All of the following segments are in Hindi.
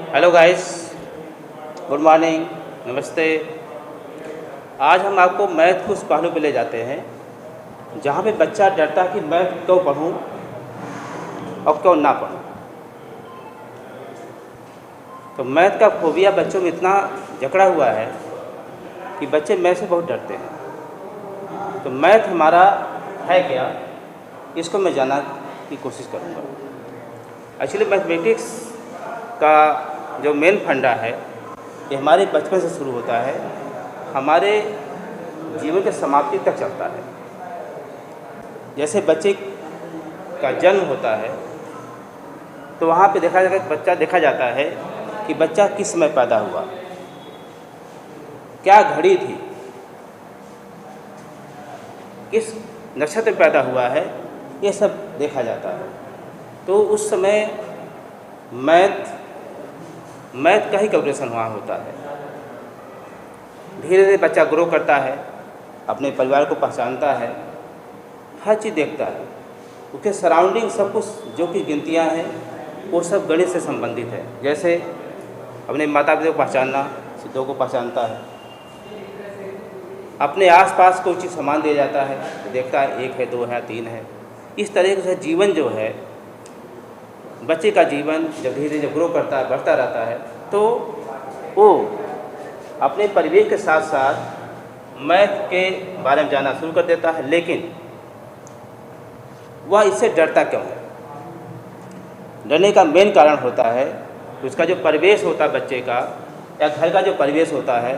हेलो गाइस, गुड मॉर्निंग, नमस्ते। आज हम आपको मैथ के उस पहलू पे ले जाते हैं जहाँ पे बच्चा डरता है कि मैथ क्यों पढ़ूँ और क्यों ना पढ़ूँ। तो मैथ का फोबिया बच्चों में इतना जकड़ा हुआ है कि बच्चे मैथ से बहुत डरते हैं। तो मैथ हमारा है क्या, इसको मैं जानने की कोशिश करूँगा। एक्चुअली मैथमेटिक्स का जो मेन फंडा है ये हमारे बचपन से शुरू होता है, हमारे जीवन के समाप्ति तक चलता है। जैसे बच्चे का जन्म होता है तो वहाँ पे बच्चा देखा जाता है कि बच्चा किस समय पैदा हुआ, क्या घड़ी थी, किस नक्षत्र में पैदा हुआ है, ये सब देखा जाता है। तो उस समय मैथ का ही कैलकुलेशन वहाँ होता है। धीरे धीरे बच्चा ग्रो करता है, अपने परिवार को पहचानता है, हर चीज़ देखता है। उसके सराउंडिंग सब कुछ जो कि गिनतियाँ हैं वो सब गणित से संबंधित है। जैसे अपने माता पिता को पहचानना, सिद्धों को पहचानता है, अपने आसपास कोई चीज़ सामान दिया जाता है तो देखता है 1 है, 2 है, 3 है। इस तरह से जीवन जो है, बच्चे का जीवन जब धीरे धीरे ग्रो करता है, बढ़ता रहता है, तो वो अपने परिवेश के साथ साथ मैथ के बारे में जानना शुरू कर देता है। लेकिन वह इससे डरता क्यों है? डरने का मेन कारण होता है कि उसका जो परिवेश होता है बच्चे का, या घर का जो परिवेश होता है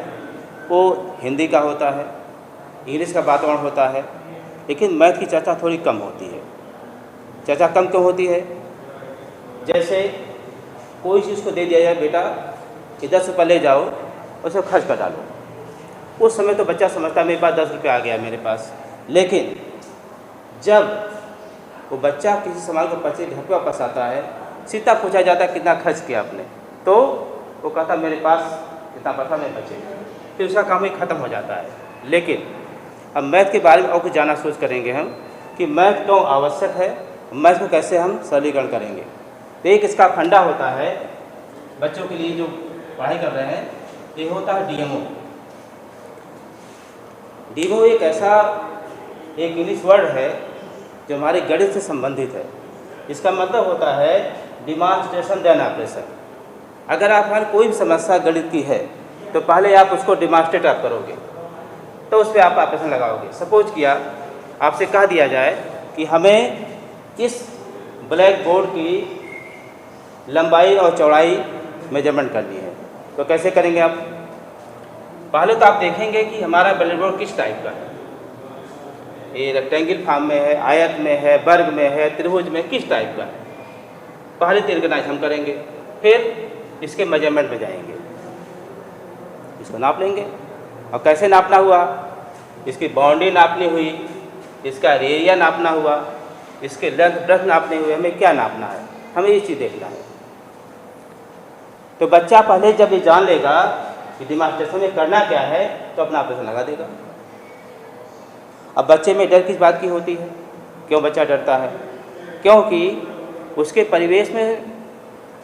वो हिंदी का होता है, इंग्लिश का वातावरण होता है, लेकिन मैथ की चर्चा थोड़ी कम होती है। चर्चा कम क्यों होती है? जैसे कोई चीज़ को दे दिया जाए, बेटा कि 10 रुपये ले जाओ और उसे खर्च कर डालो। उस समय तो बच्चा समझता है मेरे पास 10 रुपये आ गया मेरे पास। लेकिन जब वो बच्चा किसी सामान को पैसे घर पे वापस आता है, सीधा पूछा जाता है कितना खर्च किया आपने, तो वो कहता मेरे पास कितना पैसा नहीं बचे, फिर उसका काम ही ख़त्म हो जाता है। लेकिन अब मैथ के बारे में और कुछ जानना सोच करेंगे हम कि मैथ क्यों आवश्यक है, मैथ को कैसे हम सरलीकरण करेंगे। तो एक इसका फंडा होता है बच्चों के लिए जो पढ़ाई कर रहे हैं, ये होता है डीएमओ। डीएमओ एक इंग्लिश वर्ड है जो हमारे गणित से संबंधित है। इसका मतलब होता है डिमॉन्स्ट्रेशन देन ऑपरेशन। अगर आप हमारी कोई भी समस्या गणित की है तो पहले आप उसको डिमॉन्स्ट्रेट आप करोगे, तो उस पर आप ऑपरेशन लगाओगे। सपोज किया आपसे कह दिया जाए कि हमें इस ब्लैक बोर्ड की लंबाई और चौड़ाई मेजरमेंट करनी है, तो कैसे करेंगे आप? पहले तो आप देखेंगे कि हमारा ब्लैक बोर्ड किस टाइप का है। ये रेक्टेंगल फॉर्म में है, आयत में है, वर्ग में है, त्रिभुज में, किस टाइप का है। पहले तो ऑर्गेनाइज हम करेंगे, फिर इसके मेजरमेंट में जाएंगे, इसको नाप लेंगे। और कैसे नापना हुआ? इसकी बाउंड्री नापनी हुई, इसका एरिया नापना हुआ, इसके लेंथ ब्रेथ नापने हुए, हमें क्या नापना है, हमें ये चीज़ देखना है। तो बच्चा पहले जब ये जान लेगा कि डिमॉन्स्ट्रेशन में करना क्या है तो अपना ऑपरेशन लगा देगा। अब बच्चे में डर किस बात की होती है? क्यों बच्चा डरता है? क्योंकि उसके परिवेश में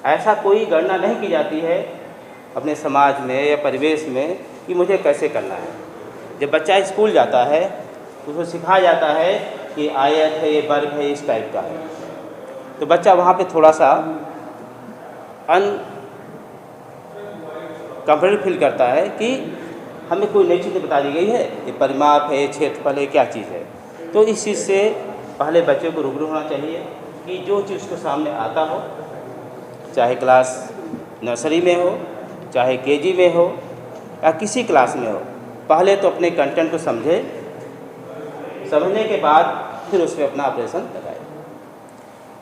ऐसा कोई गणना नहीं की जाती है अपने समाज में या परिवेश में कि मुझे कैसे करना है। जब बच्चा स्कूल जाता है उसको सिखाया जाता है कि आयत है, ये वर्ग है, इस टाइप का है, तो बच्चा वहाँ पे थोड़ा सा कंफर्टेबल फील करता है कि हमें कोई नई चीज़ बता दी गई है, ये परिमाप है, क्षेत्रफल है, क्या चीज़ है। तो इस चीज़ से पहले बच्चे को रूबरू होना चाहिए कि जो चीज़ उसको सामने आता हो, चाहे क्लास नर्सरी में हो, चाहे केजी में हो या किसी क्लास में हो, पहले तो अपने कंटेंट को समझने के बाद फिर उस पर अपना ऑपरेशन लगाए।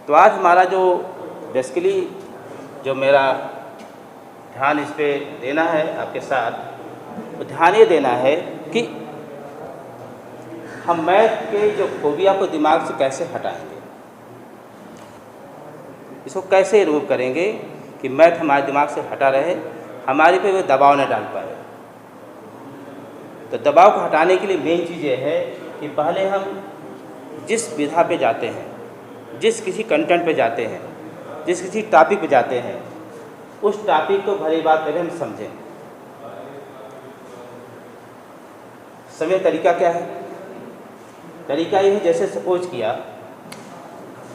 तो आज हमारा जो बेसिकली जो मेरा ध्यान इस पे देना है आपके साथ, तो ध्यान ये देना है कि हम मैथ के जो फोबिया को दिमाग से कैसे हटाएंगे, इसको कैसे रिमूव करेंगे कि मैथ हमारे दिमाग से हटा रहे, हमारे पे वो दबाव न डाल पाए। तो दबाव को हटाने के लिए मेन चीज़ ये है कि पहले हम जिस विधा पे जाते हैं, जिस किसी कंटेंट पे जाते हैं, जिस किसी टॉपिक पे जाते हैं, उस टॉपिक को भली बात पहले हम समझें। समय तरीका क्या है? तरीका ये है, जैसे सपोज किया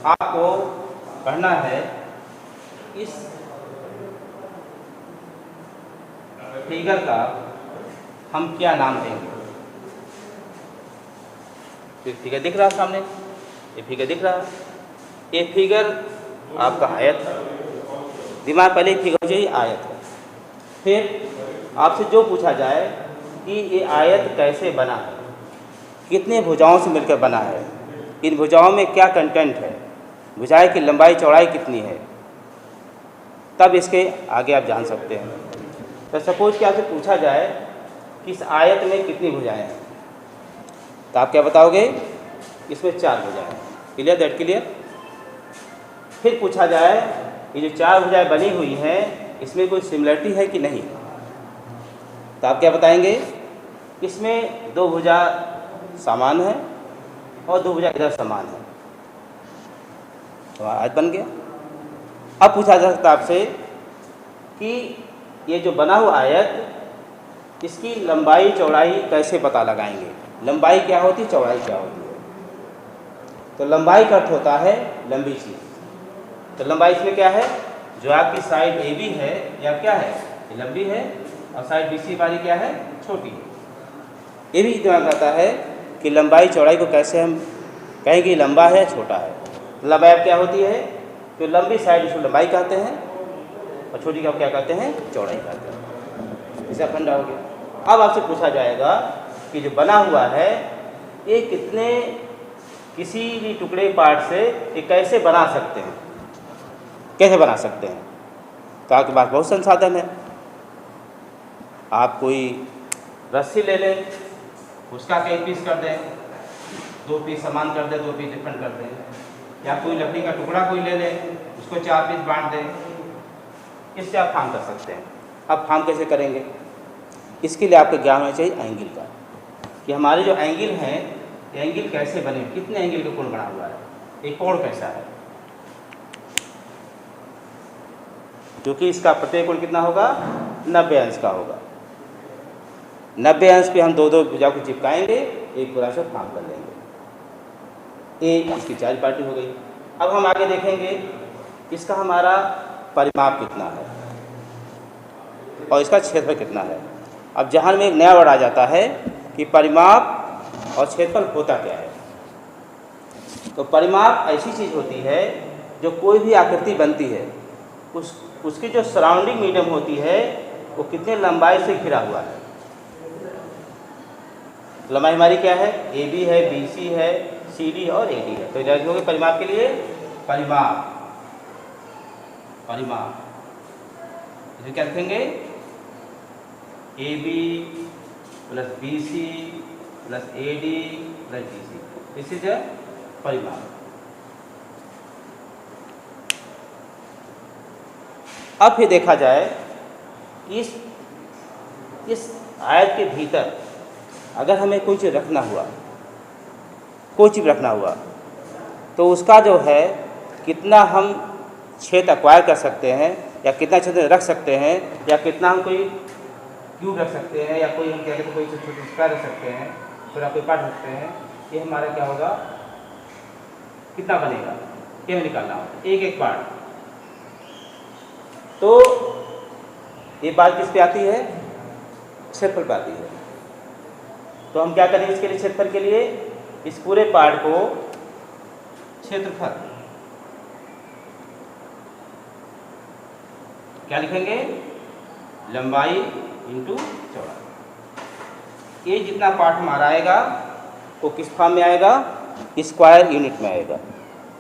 आपको पढ़ना है इस फिगर का हम क्या नाम देंगे। फिगर दिख रहा सामने, ये फिगर दिख रहा, ये फिगर आपका आयत है। दिमाग पहले फिगर हो जाए आयत है। फिर आपसे जो पूछा जाए कि ये आयत कैसे बना है, कितने भुजाओं से मिलकर बना है, इन भुजाओं में क्या कंटेंट है, भुजाएं की लंबाई चौड़ाई कितनी है, तब इसके आगे आप जान सकते हैं। तो सपोज कि आपसे पूछा जाए कि इस आयत में कितनी भुजाएं हैं, तो आप क्या बताओगे? इसमें 4 भुजाएं हैं। क्लियर? That clear? फिर पूछा जाए ये जो 4 भुजाएं बनी हुई हैं इसमें कोई सिमिलरिटी है कि नहीं, तो आप क्या बताएंगे? इसमें 2 भुजा समान है और 2 भुजा इधर समान है, तो आयत बन गया। अब पूछा जा सकता है आपसे कि ये जो बना हुआ आयत, इसकी लंबाई चौड़ाई कैसे पता लगाएंगे? लंबाई क्या होती है, चौड़ाई क्या होती है? तो लंबाई का अर्थ होता है लंबी चीज़। तो लंबाई इसमें क्या है? जो आपकी साइड ए बी है या क्या है, ये लंबी है, और साइड बी सी वाली क्या है, छोटी है। ये भी दिमाग आता है कि लंबाई चौड़ाई को कैसे हम कहेंगे लंबा है छोटा है। तो लंबाई अब क्या होती है? तो लंबी साइड इसको लंबाई कहते हैं और छोटी का क्या कहते हैं, चौड़ाई कहते हैं। इसे फंडा हो गया। अब आपसे पूछा जाएगा कि जो बना हुआ है ये कितने किसी भी टुकड़े पार्ट से ये कैसे बना सकते हैं, कैसे बना सकते हैं? तो आपके पास बहुत संसाधन है। आप कोई रस्सी ले लें, उसका कई पीस कर दें, 2 पीस समान कर दें, 2 पीस डिफरेंट कर दें, या कोई लकड़ी का टुकड़ा कोई ले लें, उसको 4 पीस बांट दें, इससे आप फार्म कर सकते हैं। अब फार्म कैसे करेंगे? इसके लिए आपको ज्ञान होना चाहिए एंगल का, कि हमारे जो एंगल हैं एंगल कैसे बने, कितने एंगल का कोण बना हुआ है, एक कोण कैसा है, क्योंकि इसका प्रत्येक कोण कितना होगा, 90 अंश का होगा। 90 अंश पे हम 2-2 भुजा को चिपकाएंगे, एक पूरा से फार्म कर लेंगे। एक इसकी 4 पार्टी हो गई। अब हम आगे देखेंगे इसका हमारा परिमाप कितना है और इसका क्षेत्रफल कितना है। अब जहाँ में एक नया वर्ड आ जाता है कि परिमाप और क्षेत्रफल होता क्या है। तो परिमाप ऐसी चीज़ होती है जो कोई भी आकृति बनती है उसकी जो सराउंडिंग मीडियम होती है वो कितने लंबाई से घिरा हुआ है। लंबाई हमारी क्या है, ए बी है, बी सी है, सी डी और ए डी है। तो इधर होंगे परिमाप के लिए परिमाप, परिमाप इसे क्या लिखेंगे, A B plus B C plus A D plus D C, this is a परिमाप। अब फिर देखा जाए इस आयत के भीतर अगर हमें कोई चीज़ रखना हुआ, कोई चीज़ रखना हुआ, तो उसका जो है कितना हम क्षेत्र एक्वायर कर सकते हैं, या कितना क्षेत्र रख सकते हैं, या कितना हम कोई क्यूब रख सकते हैं, या कोई हम क्या कहते हैं कोई छोटी स्क्वायर रख सकते हैं, थोड़ा कोई पार्ट रखते हैं, ये हमारा क्या होगा, कितना बनेगा, ये हमें निकालना होगा एक एक पार्ट। तो ये बात किस पे आती है, क्षेत्रफल पे आती है। तो हम क्या करेंगे इसके लिए, क्षेत्रफल के लिए इस पूरे पार्ट को क्षेत्रफल क्या लिखेंगे, लंबाई इंटू चौड़ाई। ये जितना पार्ट हमारा आएगा वो किस फॉर्म में आएगा, स्क्वायर यूनिट में आएगा।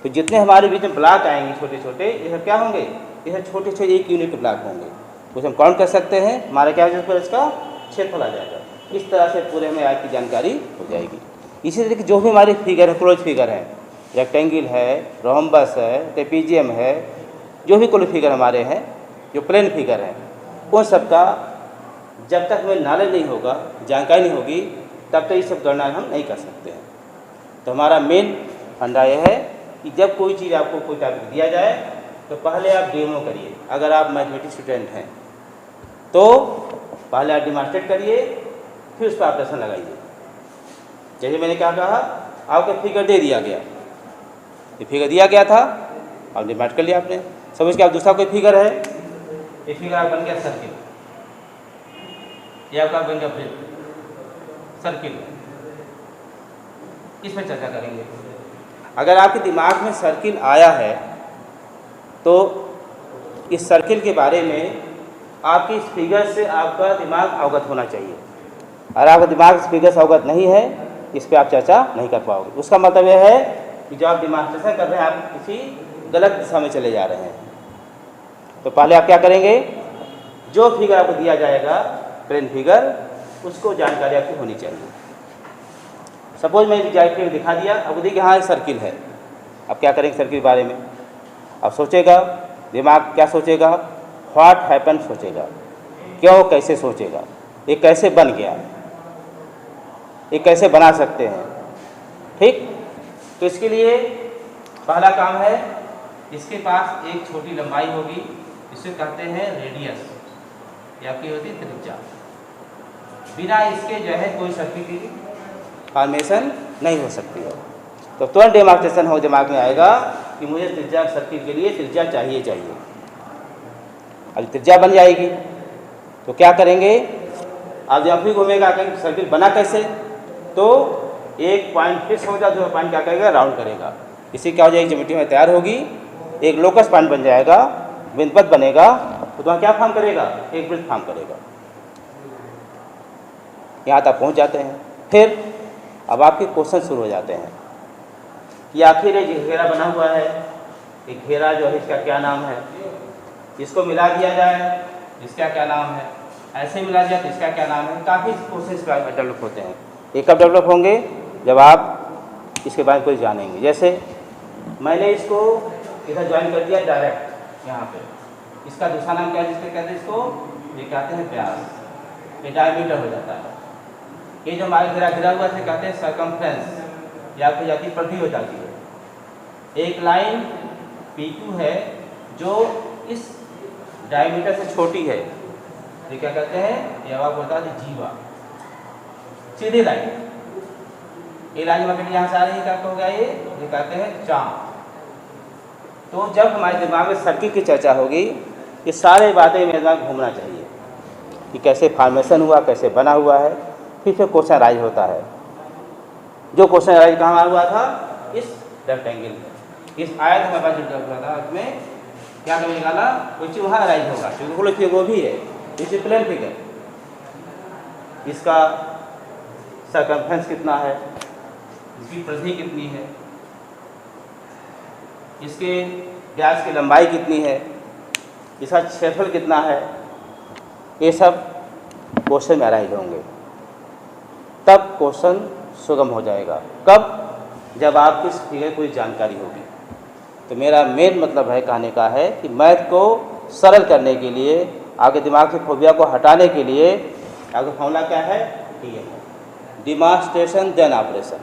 तो जितने हमारे बीच में ब्लॉक आएंगे छोटे छोटे, ये सब क्या होंगे, ये सब छोटे छोटे 1 यूनिट के ब्लॉक होंगे, उसे हम काउंट कर सकते हैं। हमारा क्या हो जाएगा, इसका क्षेत्रफल आ जाएगा। इस तरह से पूरे में आज की जानकारी हो जाएगी। इसी तरीके जो भी हमारी फिगर है, क्लोज फिगर है, रेक्टेंगल है, रोम्बस है, ट्रेपीजियम है, जो भी क्लोज फिगर हमारे हैं, जो प्लेन फिगर हैं, उन सब का जब तक हमें नॉलेज नहीं होगा, जानकारी नहीं होगी, तब तक ये सब गणना हम नहीं कर सकते हैं। तो हमारा मेन फंडा यह है कि जब कोई चीज़ आपको कोई टॉपिक दिया जाए तो पहले आप डेमो करिए। अगर आप मैथमेटिक्स स्टूडेंट हैं तो पहले आप डिमॉन्स्ट्रेट करिए, फिर उस पर ऑपरेशन लगाइए। जैसे मैंने क्या कहा, आपको फिगर दे दिया गया, ये फिगर दिया गया था, आप डिमांड कर लिया आपने। समझ के आप दूसरा कोई फिगर है, ये फिगर आप बन गया सर्किल, ये आपका बन गया वृत्त सर्किल। इस पर चर्चा करेंगे। अगर आपके दिमाग में सर्किल आया है तो इस सर्किल के बारे में आपकी इस फिगर से आपका दिमाग अवगत होना चाहिए। अगर आपका दिमाग इस फिगर से अवगत नहीं है, इस पर आप चर्चा नहीं कर पाओगे। उसका मतलब यह है कि जो आप डिमॉन्स्ट्रेशन कर रहे हैं आप किसी गलत दिशा में चले जा रहे हैं। तो पहले आप क्या करेंगे, जो फिगर आपको दिया जाएगा प्लेन फिगर, उसको जानकारी आपकी होनी चाहिए। सपोज मैंने फिगर दिखा दिया, अब देखिए हाँ सर्किल है। अब क्या करेंगे सर्किल के बारे में, अब सोचेगा दिमाग, क्या सोचेगा, व्हाट हैपन सोचेगा, क्यों कैसे सोचेगा, ये कैसे बन गया, ये कैसे बना सकते हैं। ठीक, तो इसके लिए पहला काम है, इसके पास एक छोटी लंबाई होगी, इसे कहते हैं रेडियस, या आपकी होती है त्रिज्या। बिना इसके जो है कोई सर्किल की फॉर्मेशन नहीं हो सकती है। तो तुरंत डेमॉन्स्ट्रेशन हो दिमाग में आएगा कि मुझे त्रिज्या सर्किल के लिए त्रिज्या चाहिए। अब त्रिज्या बन जाएगी तो क्या करेंगे, आप जब भी घूमेगा कहीं सर्किल बना कैसे, तो एक पॉइंट फिक्स होगा, जो पॉइंट क्या करेगा, राउंड करेगा। इसी क्या हो जाएगी, ज्योमेट्री में तैयार होगी, एक लोकस पॉइंट बन जाएगा, बिंदुपथ बनेगा, तो वहाँ क्या फॉर्म करेगा, एक वृत्त फॉर्म करेगा। यहाँ तक पहुँच जाते हैं। फिर अब आपके क्वेश्चन शुरू हो जाते हैं कि आखिर ये घेरा बना हुआ है, ये घेरा जो है इसका क्या नाम है, इसको मिला दिया जाए इसका क्या नाम है, ऐसे मिला दिया तो इसका क्या नाम है। काफ़ी क्वेश्चन डेवलप होते हैं। ये कब डेवलप होंगे, जब आप इसके बारे में कुछ जानेंगे। जैसे मैंने इसको इधर ज्वाइन कर दिया डायरेक्ट यहाँ पे, इसका दूसरा नाम क्या है, जिसके कहते हैं इसको, ये कहते हैं व्यास, ये डायमीटर हो जाता है। ये जो हमारे घेरा घिरा हुआ है कहते हैं सर्कमफ्रेंस, या फिर जाती परिधि हो जाती है। एक लाइन P2 है जो इस डायमीटर से छोटी है, ये क्या कहते हैं, ये आप बोलता है जीवा, सीधी लाइन। ये लाइन मगर यहाँ से आ रही है, क्या होगा, ये कहते हैं चाप। तो जब हमारे दिमाग में सर्किल की चर्चा होगी, ये सारे बातें मेरे दिमाग घूमना चाहिए कि कैसे फॉर्मेशन हुआ, कैसे बना हुआ है। फिर से क्वेश्चन राइज होता है। जो क्वेश्चन राइज कहाँ हुआ था, इस रेक्टेंगल में, इस आयत में बाजू हुआ था, उसमें क्या कभी निकाला, कोई चीज वहाँ राइज होगा, क्योंकि वो भी है, इस प्लेन फिगर, इसका सर्कमफ्रेंस कितना है, इसकी परिधि कितनी है, इसके व्यास की लंबाई कितनी है, इसका क्षेत्रफल कितना है, ये सब क्वेश्चन में अराइज होंगे। तब क्वेश्चन सुगम हो जाएगा। कब, जब आपकी इस फिगर कोई जानकारी होगी। तो मेरा मेन मतलब है कहने का है कि मैथ को सरल करने के लिए, आपके दिमाग से फोबिया को हटाने के लिए आपका फॉर्मूला क्या है, डिमॉन्स्ट्रेशन देन ऑपरेशन।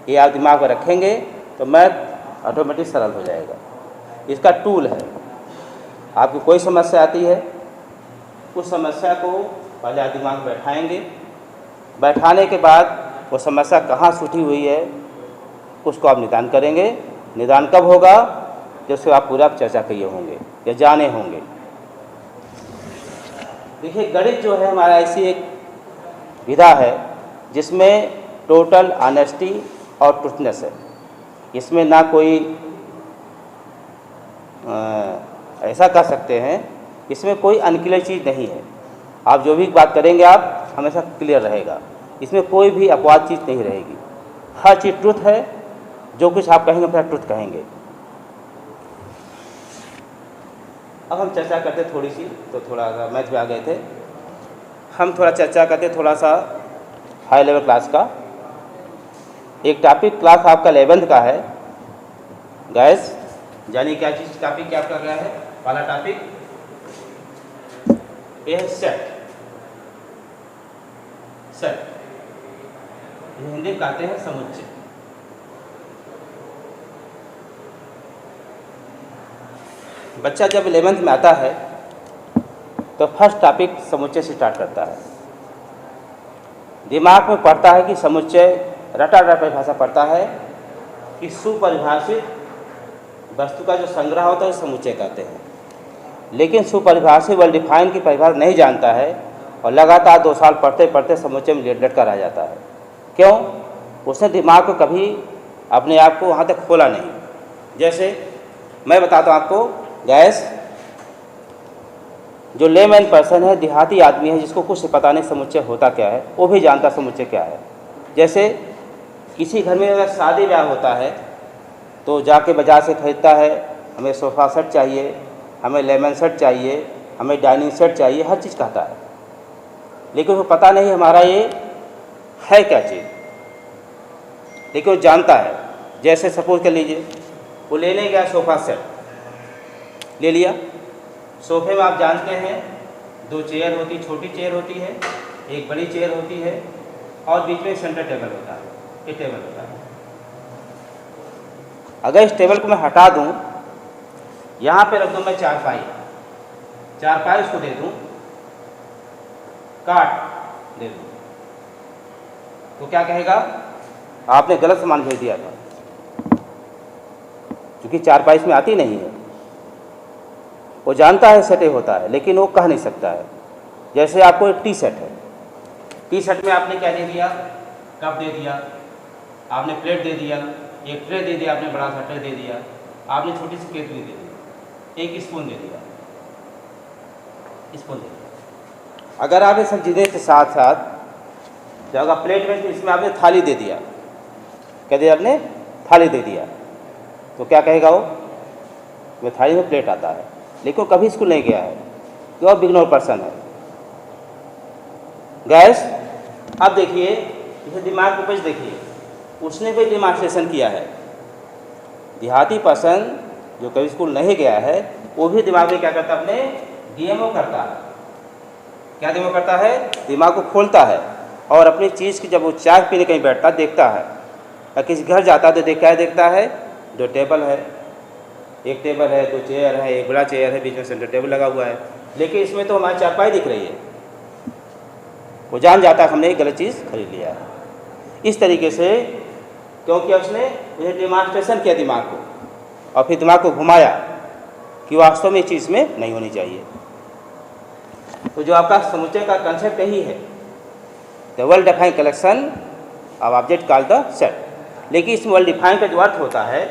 ये आप दिमाग में रखेंगे तो मैथ ऑटोमेटिक सरल हो जाएगा। इसका टूल है, आपकी कोई समस्या आती है, उस समस्या को पहले आप दिमाग में बैठाएंगे, बैठाने के बाद वो समस्या कहाँ छूटी हुई है उसको आप निदान करेंगे। निदान कब होगा, जब उसको आप पूरा चर्चा किए होंगे या जाने होंगे। देखिए गणित जो है हमारा ऐसी एक विधा है जिसमें टोटल ऑनेस्टी और ट्रूथनेस है। इसमें ना कोई ऐसा कह सकते हैं, इसमें कोई अनक्लियर चीज़ नहीं है। आप जो भी बात करेंगे आप हमेशा क्लियर रहेगा, इसमें कोई भी अपवाद चीज़ नहीं रहेगी। हर चीज़ ट्रुथ है, जो कुछ आप कहेंगे फिर ट्रुथ कहेंगे। अब हम चर्चा करते थोड़ी सी, तो थोड़ा सा मैथ में आ गए थे हम, थोड़ा चर्चा करते थोड़ा सा हाई लेवल क्लास का। एक टॉपिक क्लास आपका 11th का है गैस, जानिए क्या चीज़ टॉपिक क्या आपका क्या है। पहला टॉपिक ये है सेट। सेट हिंदी में कहते हैं समुच्चय। बच्चा जब 11th में आता है तो फर्स्ट टॉपिक समुच्चय से स्टार्ट करता है। दिमाग में पढ़ता है कि समुच्चय, रटा परिभाषा पढ़ता है कि सुपरिभाषित वस्तु का जो संग्रह होता है समुच्चय कहते हैं। लेकिन सुपरिभाषित वेल डिफाइन की परिभाषा नहीं जानता है और लगातार 2 साल पढ़ते पढ़ते समुच्चय में लटका रह जाता है। क्यों? उसने दिमाग को कभी अपने आप को वहाँ तक खोला नहीं। जैसे मैं बताता हूँ आपको, गैस जो लेमैन पर्सन है, देहाती आदमी है जिसको कुछ पता नहीं समुच्चय होता क्या है, वो भी जानता समुच्चय क्या है। जैसे किसी घर में अगर शादी ब्याह होता है तो जाके बाजार से खरीदता है, हमें सोफ़ा सेट चाहिए, हमें लेमन सेट चाहिए, हमें डाइनिंग सेट चाहिए, हर चीज़ कहता है। लेकिन वो पता नहीं हमारा ये है क्या चीज़, लेकिन वो जानता है। जैसे सपोज कर लीजिए वो लेने गया सोफ़ा सेट, ले लिया। सोफे में आप जानते हैं 2 चेयर होती, छोटी चेयर होती है, एक बड़ी चेयर होती है और बीच में सेंटर टेबल होता है, ये टेबल होता है। अगर इस टेबल को मैं हटा दूं, यहाँ पे रख दूं मैं चारपाई उसको दे दूं, काट दे दूं, तो क्या कहेगा? आपने गलत सामान भेज दिया था, क्योंकि चारपाई इसमें आती नहीं है। वो जानता है सेट होता है लेकिन वो कह नहीं सकता है। जैसे आपको एक टी सेट है, टी सेट में आपने क्या दे दिया? कप दे दिया, आपने प्लेट दे दिया, एक ट्रे दे दिया, आपने बड़ा सा ट्रे दे दिया, आपने छोटी सी केतली दे दी, एक स्पून दे दिया, स्पून दे दिया। अगर आप ये सब चीज़ें के साथ साथ जो अगर प्लेट में इसमें आपने थाली दे दिया, क्या दिया आपने? थाली दे दिया, तो क्या कहेगा वो? मैं थाली में प्लेट आता है, लेकिन कभी स्कूल नहीं गया है, तो अब बिगनर पर्सन है। गैस अब देखिए इसे दिमाग को पेज देखिए, उसने भी डिमांस्ट्रेशन किया है। देहाती पर्सन जो कभी स्कूल नहीं गया है वो भी दिमाग में क्या करता है? अपने डीएमओ करता है। क्या डीएमओ करता है? दिमाग को खोलता है और अपनी चीज़ की जब वो चाय पीने कहीं बैठता देखता है, या किसी घर जाता है तो क्या देखता है? 2 टेबल है, एक टेबल है, 2 चेयर है, एक बड़ा चेयर है, बीच में सेंटर टेबल लगा हुआ है, लेकिन इसमें तो हमारी चारपाई दिख रही है। वो जान जाता है हमने एक गलत चीज़ खरीद लिया है। इस तरीके से क्योंकि उसने उन्हें डिमांस्ट्रेशन किया दिमाग को, और फिर दिमाग को घुमाया कि वास्तव में इस चीज़ में नहीं होनी चाहिए। तो जो आपका समुच्चय का कंसेप्ट यही है, the well defined collection of object called the set. लेकिन इस वेल डिफाइंड का जो अर्थ होता है,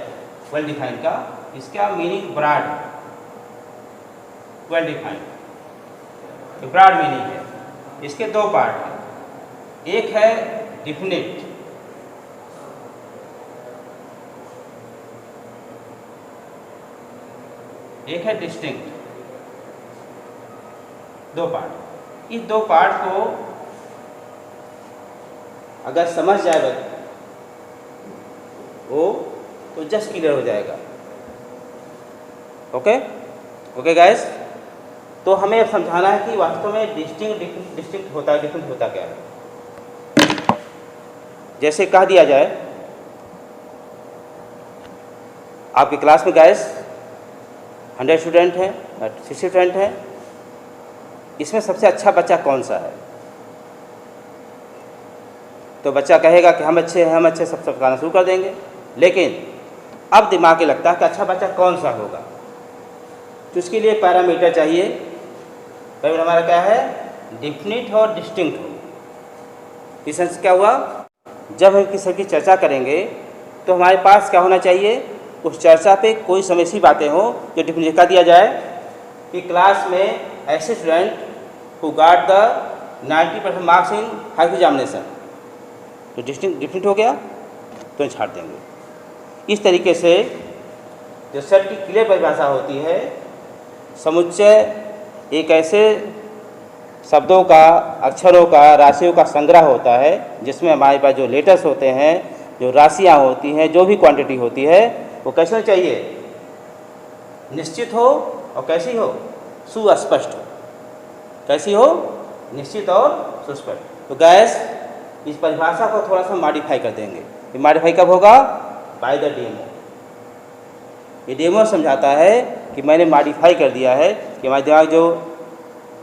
वेल डिफाइंड का, इसका meaning broad, well defined broad meaning है। इसके 2 पार्ट हैं, एक है डिफिनिट, एक है डिस्टिंक्ट। 2 पार्ट। इस 2 पार्ट को अगर समझ जाए वो तो जस्ट क्लियर हो जाएगा। ओके गाइस, तो हमें अब समझाना है कि वास्तव में डिस्टिंक्ट होता है, डिफरेंट होता क्या है। जैसे कह दिया जाए आपकी क्लास में गाइस 100 स्टूडेंट हैं, 60 स्टूडेंट हैं, इसमें सबसे अच्छा बच्चा कौन सा है? तो बच्चा कहेगा कि हम अच्छे हैं, हम अच्छे, सब कहना शुरू कर देंगे। लेकिन अब दिमाग में लगता है कि अच्छा बच्चा कौन सा होगा, तो उसके लिए पैरामीटर चाहिए। पैरामीटर हमारा क्या है? डिफिनिट और डिस्टिंक्ट हो। इस सेंस क्या हुआ? जब हम किसी की चर्चा करेंगे तो हमारे पास क्या होना चाहिए? उस चर्चा पे कोई समय सी बातें हो जो डिफिनिट कर दिया जाए कि क्लास में ऐसे student who got the 90% marks in high examination, तो डिफिनिट हो गया, तो छाड़ देंगे। इस तरीके से जो सेट की क्लियर परिभाषा होती है, समुच्चय एक ऐसे शब्दों का, अक्षरों का, राशियों का संग्रह होता है जिसमें हमारे पास जो लेटर्स होते हैं, जो राशियाँ होती हैं, जो भी क्वांटिटी होती है, वो कैसे चाहिए? निश्चित हो और कैसी हो? सुस्पष्ट हो। कैसी हो? निश्चित और सुस्पष्ट। तो गैस इस परिभाषा को थोड़ा सा मॉडिफाई कर देंगे। ये मॉडिफाई कब होगा? By the DMO. ये डेमो समझाता है कि मैंने मॉडिफाई कर दिया है कि हमारे दिमाग जो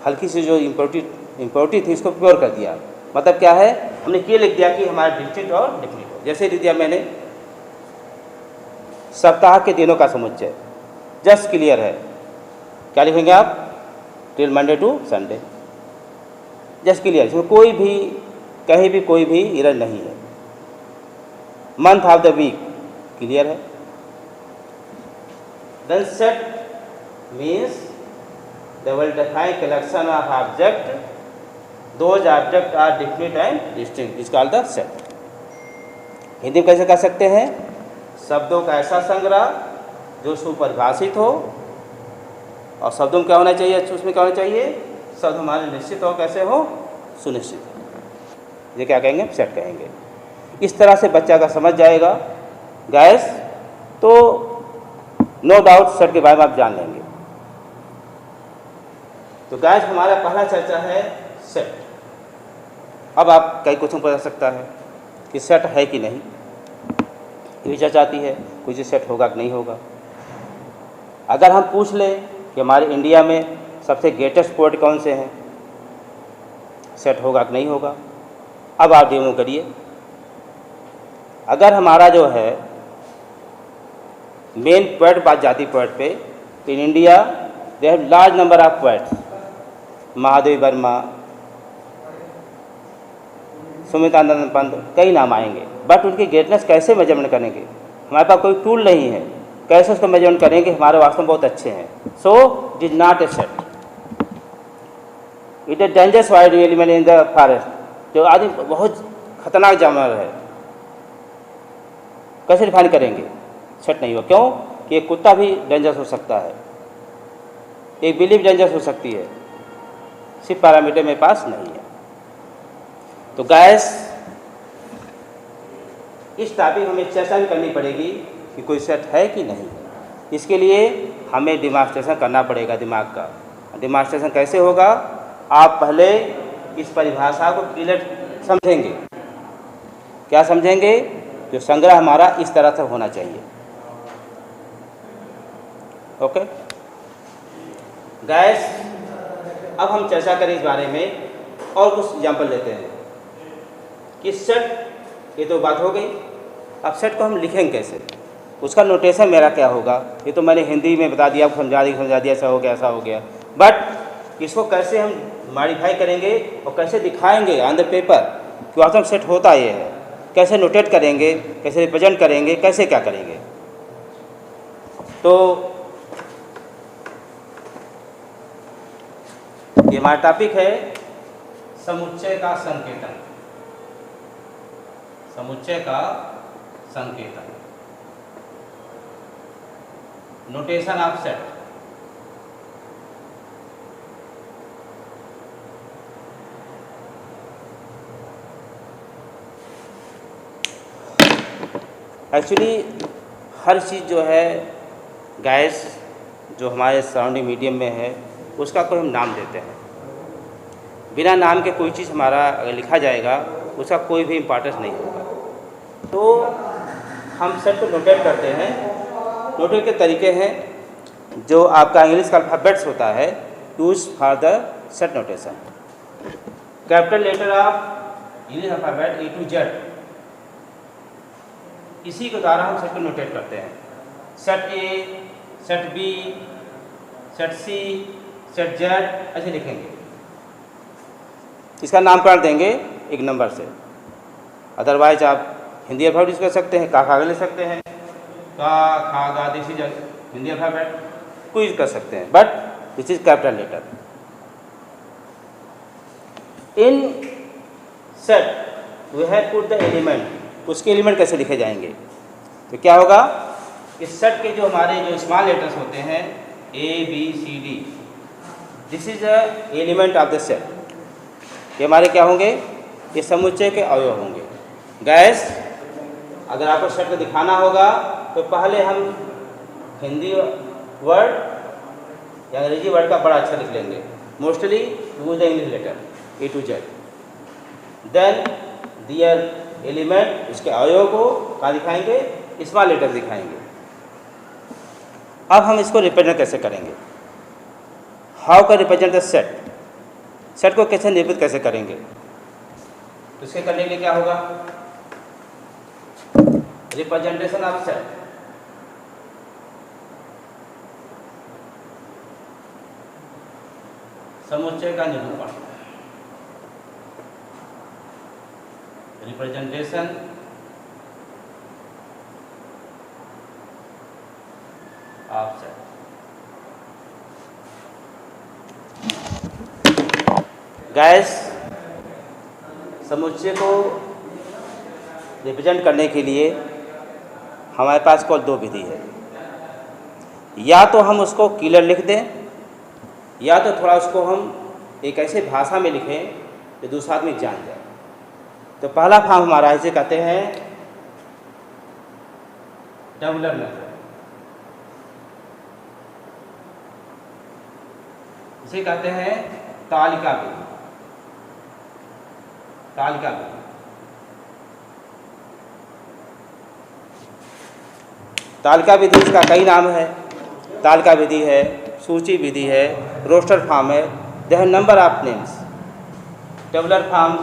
हल्की सी जो इम्प्योरिटी थी इसको प्योर कर दिया। मतलब क्या है, हमने ये लिख दिया कि हमारा डिस्टिंक्ट और डिफिनिट हो। जैसे लिख दिया मैंने सप्ताह के दिनों का समुच्चय, जस्ट क्लियर है। क्या लिखेंगे आप? Till Monday to Sunday, just clear. इसमें कोई भी कहीं भी कोई भी एरर नहीं है। Month of the week clear है। Then set means they will define collection of object, those object are definite and distinct, is called the set। Hindi में कैसे कह सकते हैं? शब्दों का ऐसा संग्रह जो सुपरिभाषित हो, और शब्दों में क्या होना चाहिए? उसमें क्या होना चाहिए? शब्द हमारे निश्चित हो, कैसे हो? सुनिश्चित हो। ये क्या कहेंगे? सेट कहेंगे। इस तरह से बच्चा का समझ जाएगा गैस, तो नो डाउट सेट के बारे में आप जान लेंगे। तो गाइस हमारा पहला चर्चा है सेट। अब आप कई क्वेश्चन पूछ सकता है कि सेट है कि नहीं, ये चर्चा आती है कुछ सेट होगा कि नहीं होगा। अगर हम पूछ लें कि हमारे इंडिया में सबसे ग्रेटेस्ट पोएट कौन से हैं, सेट होगा कि नहीं होगा? अब आप डेमो करिए। अगर हमारा जो है मेन पोएट बात जाती पोएट पे, in India they have large number of poets. Mahadevi Verma, Sumitranand Pant, कई नाम आएंगे, बट उनकी ग्रेटनेस कैसे मेजरमेंट करेंगे? हमारे पास कोई टूल नहीं है, कैसे उसको मेजरमेंट करेंगे? हमारे वास्तव में बहुत अच्छे हैं। So it is not a set, it is dangerous wild animal in the forest. जो आदमी बहुत खतरनाक जानवर है, कैसे डिफाइन करेंगे? सेट नहीं होगा। क्यों? कि एक कुत्ता भी डेंजरस हो सकता है, एक बिल्ली भी डेंजरस हो सकती है, सिर्फ पैरामीटर मेरे पास नहीं है। तो गैस इस टॉपिक हमें चर्चा भी करनी पड़ेगी कि कोई सेट है कि नहीं। इसके लिए हमें डिमॉन्स्ट्रेशन करना पड़ेगा दिमाग का। डिमॉन्स्ट्रेशन कैसे होगा? आप पहले इस परिभाषा को क्लियर समझेंगे। क्या समझेंगे? जो संग्रह हमारा इस तरह से होना चाहिए। ओके गैस, अब हम चर्चा करें इस बारे में और कुछ एग्जाम्पल लेते हैं कि सेट, ये तो बात हो गई। अब सेट को हम लिखेंगे कैसे, उसका नोटेशन मेरा क्या होगा? ये तो मैंने हिंदी में बता दिया, समझा दिया, ऐसा हो गया, ऐसा हो गया। बट इसको कैसे हम मॉडिफाई करेंगे और कैसे दिखाएंगे ऑन द पेपर कि वास्तव में सेट होता ये है? कैसे नोटेट करेंगे, कैसे रिप्रेजेंट करेंगे, कैसे क्या करेंगे? तो ये हमारा टॉपिक है समुच्चय का संकेतन। समुच्चय का संकेतन, नोटेशन ऑफ सेट। एक्चुअली हर चीज़ जो है गैस, जो हमारे सराउंडिंग मीडियम में है, उसका कोई हम नाम देते हैं। बिना नाम के कोई चीज़ हमारा अगर लिखा जाएगा उसका कोई भी इम्पोर्टेंस नहीं होगा। तो हम सेट को नोटेट करते हैं। नोटेट के तरीके हैं, जो आपका इंग्लिश का अल्फ़ाबेट्स होता है, use for the set notation. Capital letter of English alphabet A to Z, इसी के द्वारा हम सेट को नोटेट करते हैं। Set A, set B, set C, set Z, ऐसे लिखेंगे। इसका नामकरण देंगे एक नंबर से। अदरवाइज आप हिंदी अल्फ़ाबेट यूज कर सकते हैं, का खा ले सकते हैं, का खा गा देसी हिंदी अल्फ़ाबेट कोई यूज कर सकते हैं, but this is capital letter. In set we have put the element, उसके एलिमेंट कैसे लिखे जाएंगे? तो क्या होगा? इस सेट के जो हमारे जो स्मॉल लेटर्स होते हैं A, B, C, D, this is a element of the set. ये हमारे क्या होंगे? ये समुच्चय के अवयव होंगे। गैस, अगर आपको सेट को दिखाना होगा तो पहले हम हिंदी वर्ड या अंग्रेजी वर्ड का बड़ा अक्षर लिख लेंगे। Mostly use the English letter A to Z। Then their element, उसके अवयव को कहाँ दिखाएंगे? स्मॉल लेटर दिखाएंगे। अब हम इसको रिप्रेजेंट कैसे करेंगे? How can represent the set? Set को कैसे निरूपित कैसे करेंगे? तो इसके करने के लिए क्या होगा? Representation of set. समुच्चय का निरूपण, रिप्रेजेंटेशन ऑफ सेट। गैस समुच्चय को रिप्रेजेंट करने के लिए हमारे पास कुल दो विधि है। या तो हम उसको क्लियर लिख दें, या तो थोड़ा उसको हम एक ऐसे भाषा में लिखें जो दूसरा आदमी जान जाए। तो पहला फॉर्म हमारा इसे कहते हैं टेबुलर मेथड। इसे कहते हैं तालिका विधि। तालिका विधि तालिका विधि इसका कई नाम है। तालिका विधि है, सूची विधि है, रोस्टर फॉर्म है, their number of names, tabular forms,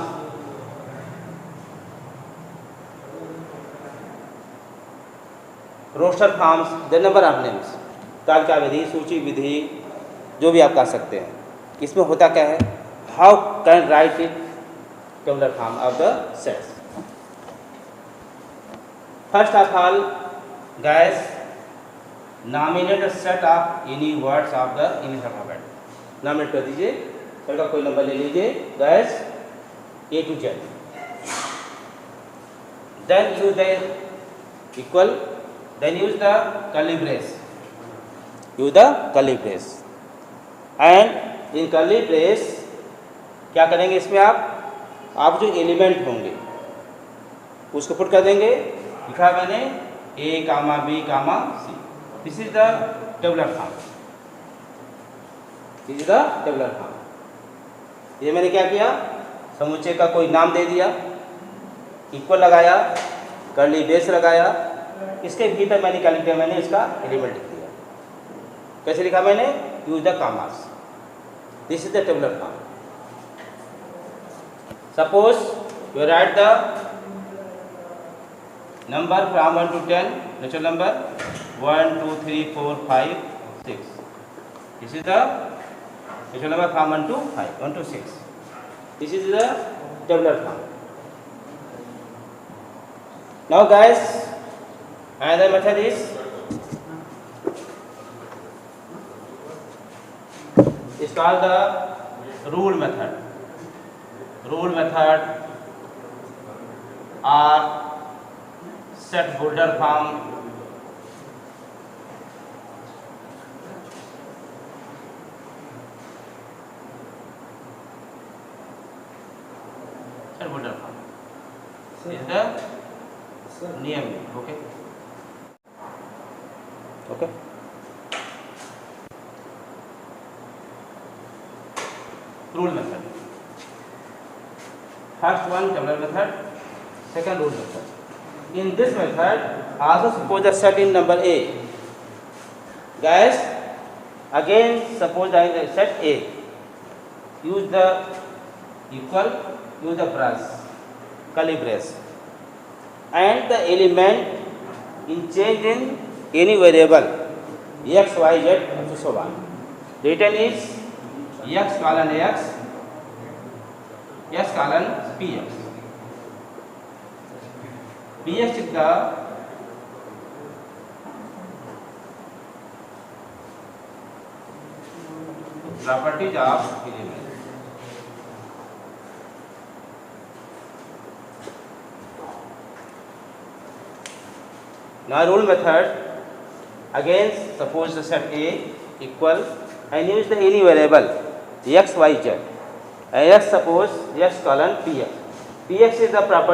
roster forms, their number of names. तालिका विधि, सूची विधि, जो भी आप कह सकते हैं। इसमें होता क्या है? How can write it tabular form of the sets. First of all guys, nominate a set of any words of the English alphabet. Nominate कर दीजिए, सेट का कोई नंबर ले लीजिए guys, A to Z. Then use the equal, then use the curly brace. Use the curly brace. And in curly brace क्या करेंगे? इसमें आप जो एलिमेंट होंगे उसको पुट कर देंगे। लिखा मैंने A, B, C. This is the tabular form. This is the tabular form. ये मैंने क्या किया? समुच्चय का कोई नाम दे दिया, इक्वल लगाया, कर्ली ब्रेस लगाया, इसके भीतर मैंने क्या लिख दिया? मैंने इसका एलिमेंट लिख दिया। कैसे लिखा मैंने? Use the commas. This is the tabular form. Suppose you right the number from 1 to 10, natural number 1 2 3 4 5 6. This is the natural number from 1 to 5, 1 to 6. This is the tabular form. Now guys, another method is called the rule method. Rule method or set builder form. Set builder form is the name. Okay. Okay. Rule method. First one tabular method. Second rule method. In this method, also suppose the set in number A. Guys, again suppose the set A. Use the equal, use the brace, curly brace, and the element in change in any variable x, y, z, and so on. Written is x colon x, s colon px. Px is the properties of element. Now rule method, again suppose the set A equal and use the any variable x, y, z, and x suppose x colon px. Px is the property